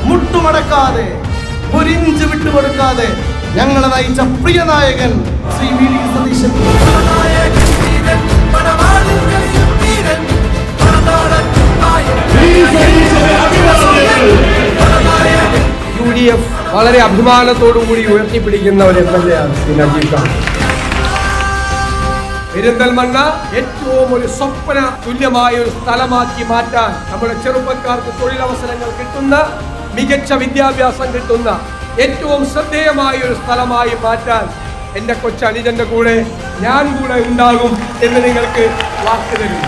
മുട്ടുമടക്കാതെ ഒരിഞ്ച് വിട്ടുകൊടുക്കാതെ ഞങ്ങളെ നയിച്ച പ്രിയ നായകൻ Shri V D Satheesan. UDF വളരെ അഭിമാനത്തോടുകൂടി ഉയർത്തിപ്പിടിക്കുന്ന ഒരു MLA ആണ് ശ്രീ നജീബ് ഖാൻ. പെരിന്തൽമണ്ണ ഏറ്റവും ഒരു സ്വപ്ന തുല്യമായ ഒരു സ്ഥലമാക്കി മാറ്റാൻ, നമ്മുടെ ചെറുപ്പക്കാർക്ക് തൊഴിലവസരങ്ങൾ കിട്ടുന്ന, മികച്ച വിദ്യാഭ്യാസം കിട്ടുന്ന ഏറ്റവും ശ്രദ്ധേയമായ ഒരു സ്ഥലമായി മാറ്റാൻ എൻ്റെ കൊച്ചനുജന്റെ കൂടെ ഞാൻ കൂടെ ഉണ്ടാകും എന്ന് നിങ്ങൾക്ക് വാക്ക് തരും.